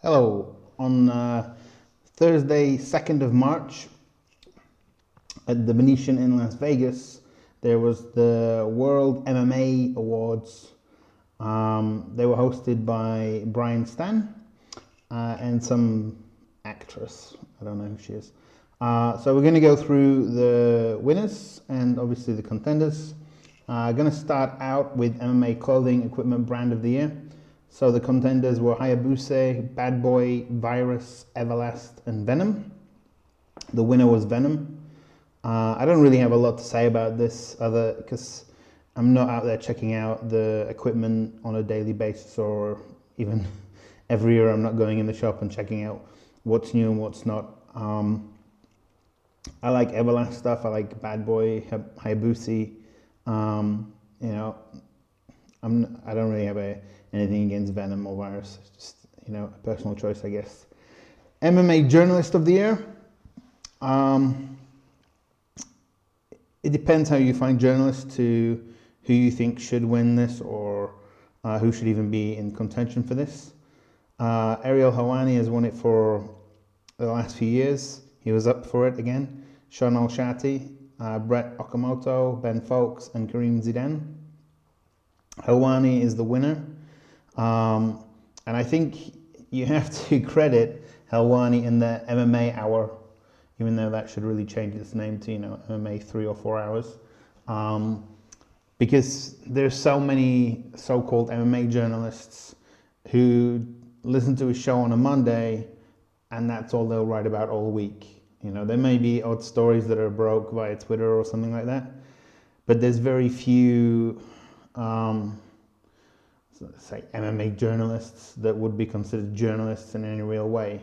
Hello. On Thursday, 2nd of March, at the Venetian in Las Vegas, there was the World MMA Awards. They were hosted by Brian Stan and some actress. I don't know who she is. So we're going to go through the winners and obviously the contenders. Going to start out with MMA Clothing Equipment Brand of the Year. So the contenders were Hayabusa, Bad Boy, Virus, Everlast, and Venom. The winner was Venom. I don't really have a lot to say about this other because I'm not out there checking out the equipment on a daily basis, or even every year I'm not going in the shop and checking out what's new and what's not. I like Everlast stuff. I like Bad Boy, Hayabusa. You know, I don't really have anything against Venom or Virus. It's just, a personal choice, I guess. MMA Journalist of the Year. It depends how you find journalists to who you think should win this, or who should even be in contention for this. Ariel Helwani has won it for the last few years. He was up for it again. Sean Al-Shatti, Brett Okamoto, Ben Fowlkes, and Kareem Zidane. Helwani is the winner. And I think you have to credit Helwani in the MMA Hour, even though that should really change its name to, MMA 3 or 4 hours. Because there's so many so-called MMA journalists who listen to his show on a Monday and that's all they'll write about all week. There may be odd stories that are broke via Twitter or something like that, but there's very few say MMA journalists that would be considered journalists in any real way.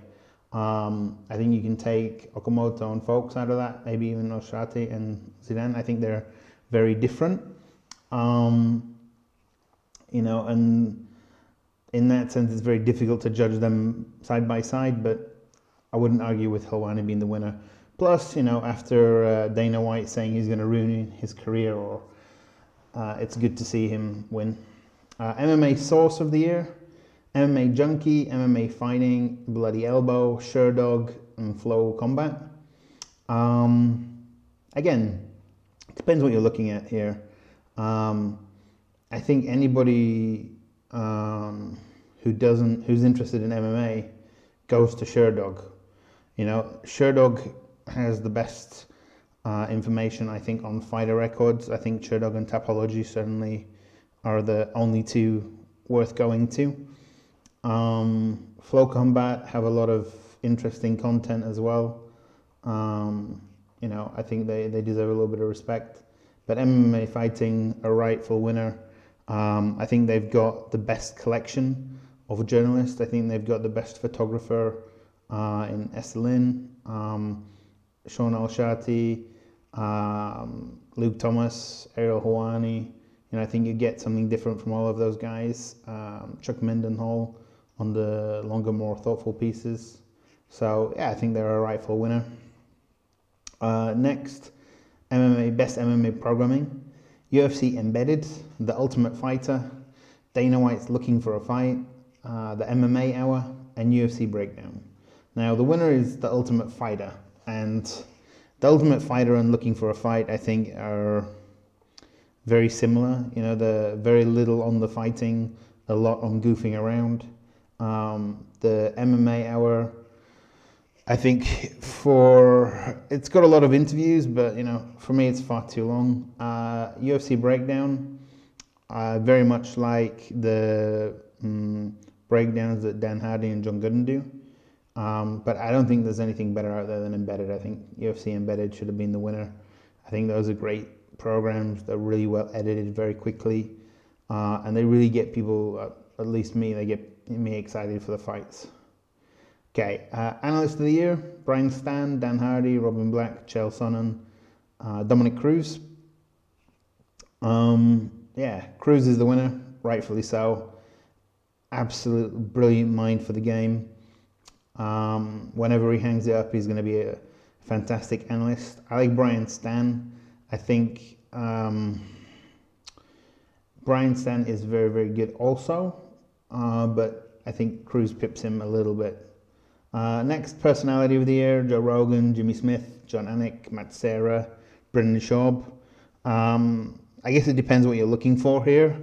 I think you can take Okamoto and Fowlkes out of that, maybe even Al-Shatti and Zidane. I think they're very different. And in that sense, it's very difficult to judge them side by side, but I wouldn't argue with Helwani being the winner. Plus, after Dana White saying he's going to ruin his career, it's good to see him win. MMA Source of the Year, MMA Junkie, MMA Fighting, Bloody Elbow, Sherdog, and Flow Combat. Again, it depends what you're looking at here. I think anybody who's interested in MMA goes to Sherdog. Sherdog has the best information, I think, on fighter records. I think Sherdog and Tapology certainly are the only two worth going to. Flow Combat have a lot of interesting content as well. I think they deserve a little bit of respect. But MMA Fighting, a rightful winner. I think they've got the best collection of journalists. I think they've got the best photographer in Esselin, Sean Al-Shatti, Luke Thomas, Ariel Helwani. I think you get something different from all of those guys. Chuck Mindenhall on the longer, more thoughtful pieces. So yeah, I think they're a rightful winner. Next, Best MMA Programming. UFC Embedded, The Ultimate Fighter, Dana White's Looking for a Fight, the MMA Hour, and UFC Breakdown. Now, the winner is The Ultimate Fighter, and The Ultimate Fighter and Looking for a Fight, I think, are very similar. The very little on the fighting, a lot on goofing around. The MMA Hour, I think it's got a lot of interviews, but for me it's far too long. UFC Breakdown, very much like the breakdowns that Dan Hardy and John Gooden do. But I don't think there's anything better out there than Embedded. I think UFC Embedded should have been the winner. I think those are great programs. They're really well edited very quickly, and they really get people, at least me, they get me excited for the fights. Okay, Analyst of the Year, Brian Stan, Dan Hardy, Robin Black, Chael Sonnen, Dominic Cruz. Cruz is the winner, rightfully so. Absolute brilliant mind for the game. Whenever he hangs it up, he's going to be a fantastic analyst. I like Brian Stan. I think Brian Stan is very, very good also, but I think Cruz pips him a little bit. Next, personality of the year: Joe Rogan, Jimmy Smith, John Anik, Matt Serra, Brendan Schaub. I guess it depends what you're looking for here.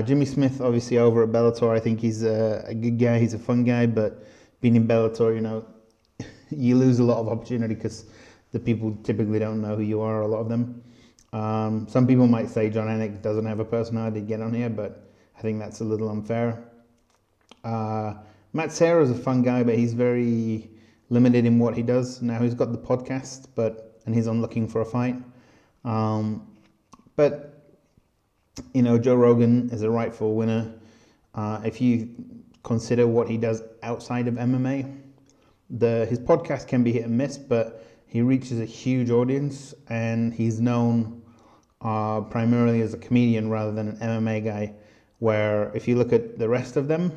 Jimmy Smith, obviously over at Bellator, I think he's a good guy. He's a fun guy, but being in Bellator, you lose a lot of opportunity because the people typically don't know who you are, a lot of them. Some people might say John Anik doesn't have a personality to get on here, but I think that's a little unfair. Matt Serra is a fun guy, but he's very limited in what he does. Now he's got the podcast, and he's on Looking for a Fight. But Joe Rogan is a rightful winner. If you consider what he does outside of MMA, his podcast can be hit and miss, but he reaches a huge audience, and he's known primarily as a comedian rather than an MMA guy, where if you look at the rest of them,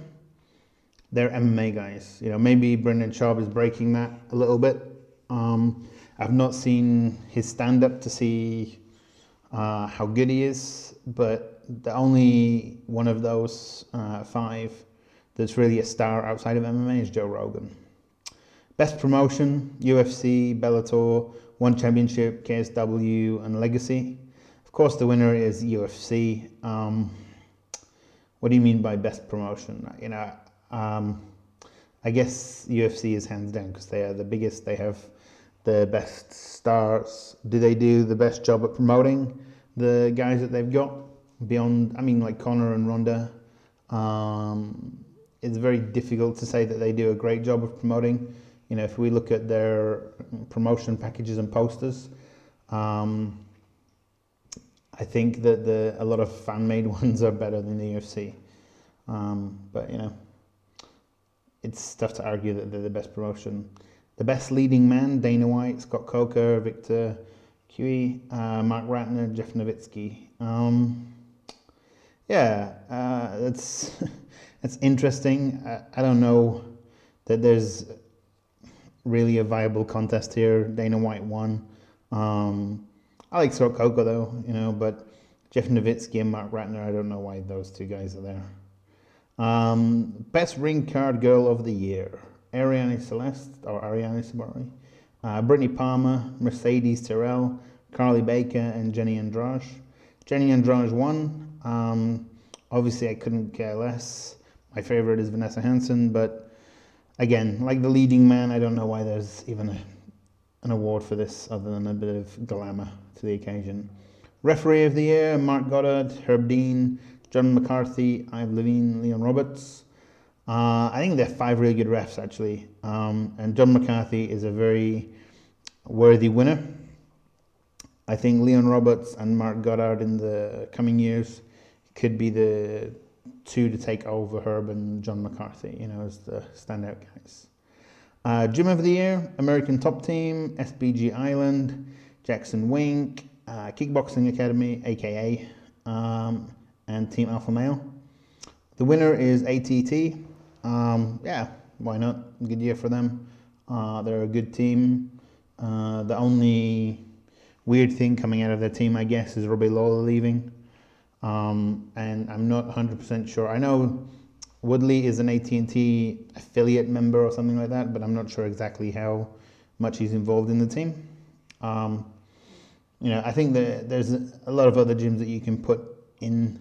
they're MMA guys. Maybe Brendan Schaub is breaking that a little bit. I've not seen his stand-up to see how good he is, but the only one of those 5 that's really a star outside of MMA is Joe Rogan. Best promotion: UFC, Bellator, One Championship, KSW, and Legacy. Of course, the winner is UFC. What do you mean by best promotion? I guess UFC is hands down because they are the biggest. They have the best stars. Do they do the best job at promoting the guys that they've got? Beyond, like Conor and Ronda, it's very difficult to say that they do a great job of promoting. If we look at their promotion packages and posters, I think that a lot of fan-made ones are better than the UFC. But it's tough to argue that they're the best promotion. The best leading man: Dana White, Scott Coker, Victor Cui, Mark Ratner, Jeff Nowitzki. That's interesting. I don't know that there's really a viable contest here. Dana White won. I like Scott Coker though, but Jeff Nowitzki and Mark Ratner, I don't know why those 2 guys are there. Best ring card girl of the year: Ariane Sabari, Brittany Palmer, Mercedes Terrell, Carly Baker, and Jenny Andrade. Jenny Andrade won. Obviously, I couldn't care less. My favorite is Vanessa Hansen, but again, like the leading man, I don't know why there's even an award for this other than a bit of glamour to the occasion. Referee of the year: Mark Goddard, Herb Dean, John McCarthy, Ive Levine, Leon Roberts. I think they're 5 really good refs, actually. And John McCarthy is a very worthy winner. I think Leon Roberts and Mark Goddard in the coming years could be the 2 to take over Herb and John McCarthy, as the standout guys. Gym of the year: American Top Team, SBG Island, Jackson Wink, Kickboxing Academy, AKA, and Team Alpha Male. The winner is ATT. Why not? Good year for them. They're a good team. The only weird thing coming out of their team, I guess, is Robbie Lawler leaving. And I'm not 100% sure. I know Woodley is an AT&T affiliate member or something like that, but I'm not sure exactly how much he's involved in the team. I think that there's a lot of other gyms that you can put in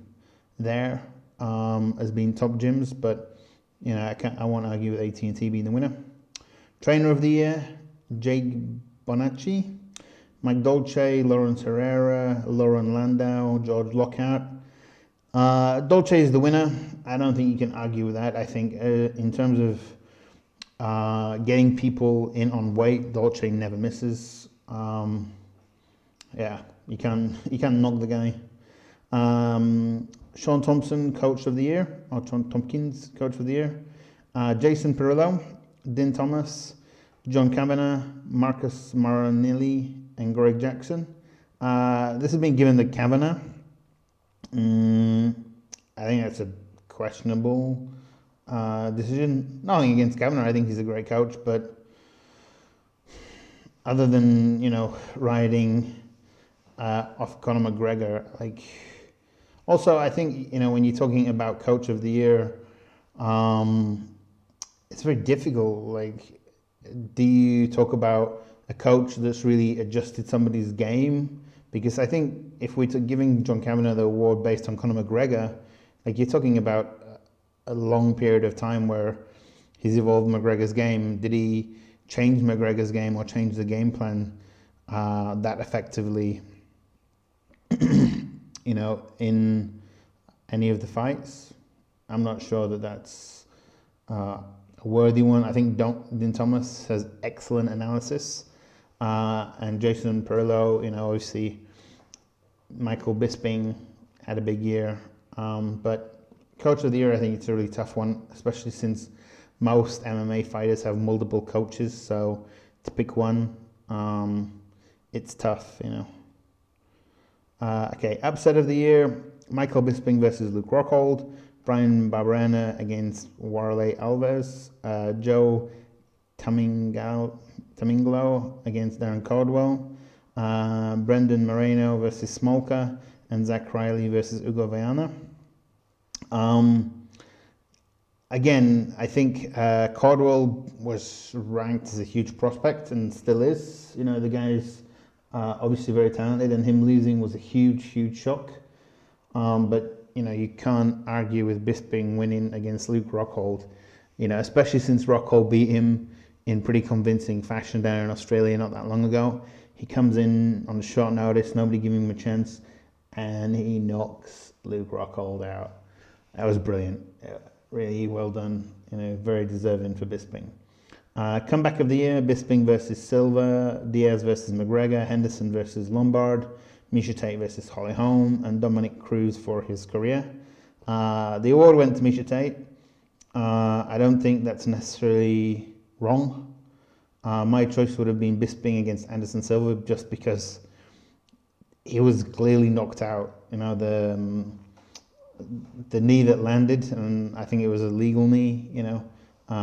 there as being top gyms, but I won't argue with AT&T being the winner. Trainer of the year: Jake Bonacci, Mike Dolce, Lawrence Herrera, Lauren Landau, George Lockhart. Dolce is the winner. I don't think you can argue with that. I think in terms of getting people in on weight, Dolce never misses. You can't knock the guy. Sean Thompson, Coach of the Year, or Sean Tompkins, Coach of the Year. Jason Perillo, Din Thomas, John Kavanagh, Marcus Maranelli, and Greg Jackson. This has been given to Kavanagh. I think that's a questionable decision. Nothing against Kavanagh. I think he's a great coach, but other than riding off Conor McGregor, also I think when you're talking about Coach of the Year, It's very difficult. Like, do you talk about a coach that's really adjusted somebody's game? Because I think if we're giving John Kavanagh the award based on Conor McGregor, like you're talking about a long period of time where he's evolved McGregor's game. Did he change McGregor's game or change the game plan that effectively, in any of the fights? I'm not sure that that's a worthy one. I think Dean Thomas has excellent analysis, and Jason Perillo, obviously Michael Bisping had a big year, but Coach of the Year, I think it's a really tough one, especially since most MMA fighters have multiple coaches, so to pick one, it's tough, Okay, upset of the year, Michael Bisping versus Luke Rockhold, Brian Barberena against Warley Alves, Joe Taminglo against Darren Caldwell, Brendan Moreno versus Smolka, and Zach Riley versus Ugo Viana. Again, I think Caldwell was ranked as a huge prospect and still is. The guy's obviously very talented, and him losing was a huge, huge shock. But you can't argue with Bisping winning against Luke Rockhold, especially since Rockhold beat him in pretty convincing fashion down in Australia not that long ago. He comes in on short notice, nobody giving him a chance, and he knocks Luke Rockhold out. That was brilliant. Really well done. Very deserving for Bisping. Comeback of the year, Bisping versus Silva, Diaz versus McGregor, Henderson versus Lombard, Miesha Tate versus Holly Holm, and Dominic Cruz for his career. The award went to Miesha Tate. I don't think that's necessarily wrong. My choice would have been Bisping against Anderson Silva just because he was clearly knocked out. The knee that landed, and I think it was a legal knee,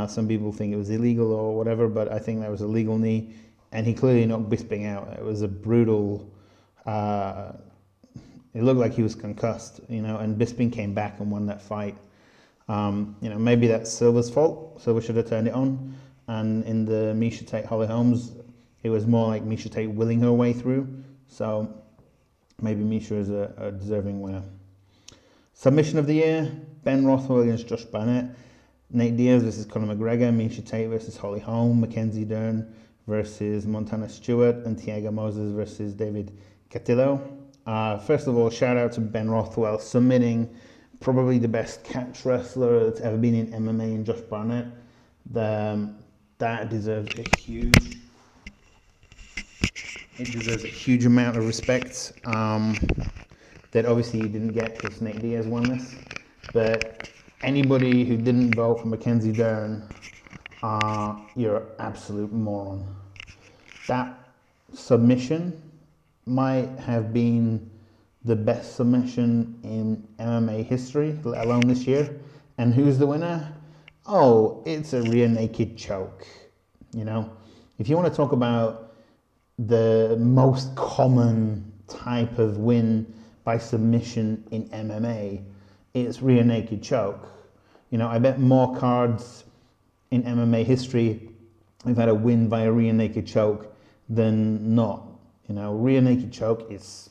some people think it was illegal or whatever, but I think that was a legal knee, and he clearly knocked Bisping out. It was a brutal, it looked like he was concussed, and Bisping came back and won that fight. Maybe that's Silva's fault. Silva should have turned it on, and in the Miesha Tate Holly Holmes, it was more like Miesha Tate willing her way through, so maybe Miesha is a deserving winner. Submission of the year, Ben Rothwell against Josh Barnett, Nate Diaz versus Conor McGregor, Miesha Tate versus Holly Holm, Mackenzie Dern versus Montana Stewart, and Thiago Moses versus David Catillo. First of all, shout out to Ben Rothwell submitting probably the best catch wrestler that's ever been in MMA in Josh Barnett. That deserves a huge amount of respect. That obviously he didn't get because Nate Diaz won this. But anybody who didn't vote for Mackenzie Dern, you're an absolute moron. That submission might have been the best submission in MMA history, let alone this year. And who's the winner? Oh, it's a rear naked choke. If you want to talk about the most common type of win by submission in MMA, it's rear naked choke. I bet more cards in MMA history have had a win via rear naked choke than not. Rear naked choke is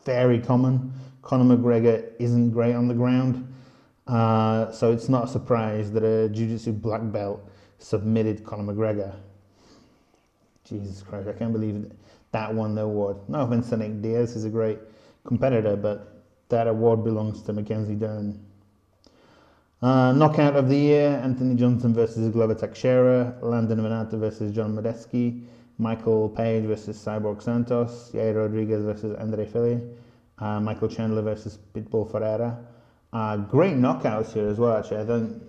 very common. Conor McGregor isn't great on the ground, so it's not a surprise that a jiu-jitsu black belt submitted Conor McGregor. Jesus Christ, I can't believe that won the award. No offense to Nick Diaz, he's a great competitor, but that award belongs to Mackenzie Dern. Knockout of the year, Anthony Johnson versus Glover Teixeira, Landon Venata versus John Medeski, Michael Page versus Cyborg Santos, Yair Rodriguez versus Andre Fili, Michael Chandler versus Pitbull Ferreira. Great knockouts here as well, actually. I think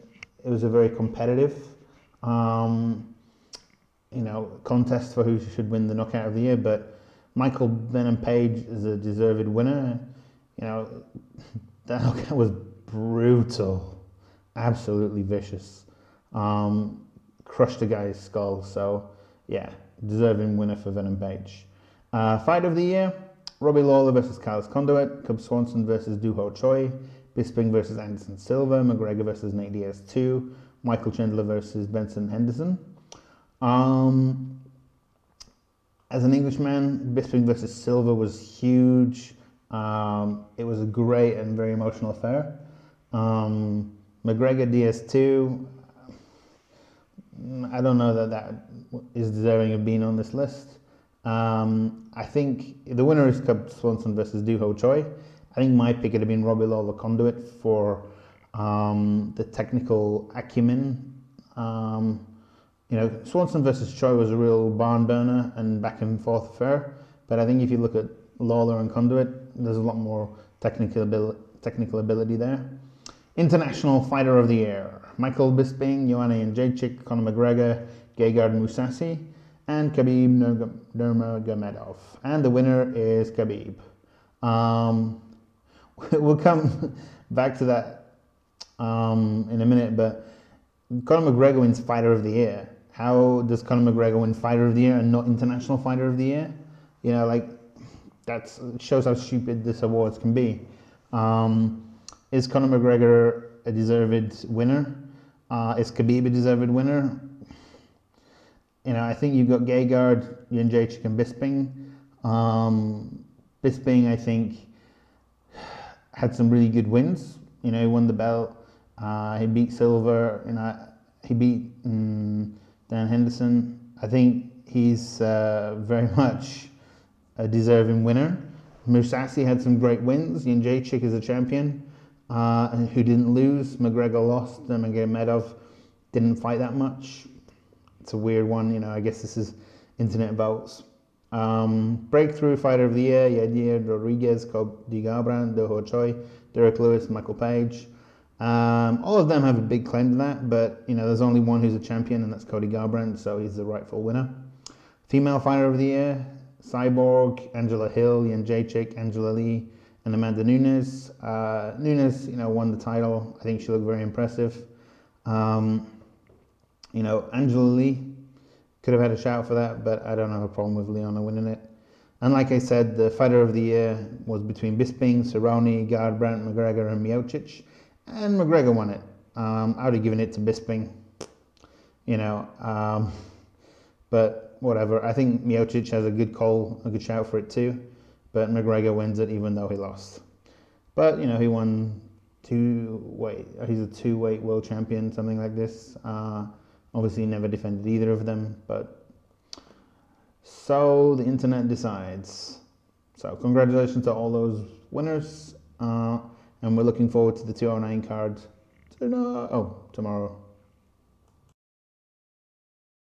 it was a very competitive contest for who should win the knockout of the year, but Michael Venom Page is a deserved winner. That knockout was brutal, absolutely vicious. Crushed the guy's skull, so yeah, deserving winner for Venom Page. Fight of the year, Robbie Lawler versus Carlos Conduit, Cub Swanson versus Duho Choi, Bisping versus Anderson Silva, McGregor versus Nate Diaz 2, Michael Chandler versus Benson Henderson. As an Englishman, Bisping versus Silva was huge. It was a great and very emotional affair. McGregor Diaz 2, I don't know that is deserving of being on this list. I think the winner is Cub Swanson versus Doo Ho Choi. I think my pick would have been Robbie Lawler Conduit for the technical acumen. Swanson versus Choi was a real barn burner and back and forth affair. But I think if you look at Lawler and Conduit, there's a lot more technical ability there. International Fighter of the Year: Michael Bisping, Joanna Jędrzejczyk, Conor McGregor, Gegard Mousasi, and Khabib Nurmagomedov. And the winner is Khabib. We'll come back to that in a minute, but Conor McGregor wins Fighter of the Year. How does Conor McGregor win Fighter of the Year and not International Fighter of the Year? That shows how stupid this awards can be. Is Conor McGregor a deserved winner? Is Khabib a deserved winner? I think you've got Gegard, Jędrzejczyk, and Bisping. Bisping, I think, had some really good wins. He won the belt. He beat Silver. He beat Dan Henderson. I think he's very much a deserving winner. Mousasi had some great wins. Jędrzejczyk is a champion who didn't lose. McGregor lost, and Nurmagomedov didn't fight that much. It's a weird one, I guess this is internet votes. Breakthrough Fighter of the Year: Yadir Rodriguez, Cody Garbrandt, Doo Ho Choi, Derek Lewis, Michael Page. All of them have a big claim to that, but there's only one who's a champion, and that's Cody Garbrandt, so he's the rightful winner. Female Fighter of the Year: Cyborg, Angela Hill, Jędrzejczyk, Angela Lee, and Amanda Nunes. Nunes, won the title. I think she looked very impressive. Angela Lee could have had a shout for that, but I don't have a problem with Leona winning it. And like I said, the Fighter of the Year was between Bisping, Cerrone, Garbrandt, McGregor, and Miocic, and McGregor won it. I would have given it to Bisping, but whatever. I think Miocic has a good shout for it too, but McGregor wins it even though he lost. But he won he's a two-weight world champion, something like this. Obviously never defended either of them, but so the internet decides. So congratulations to all those winners, and we're looking forward to the 209 card tomorrow.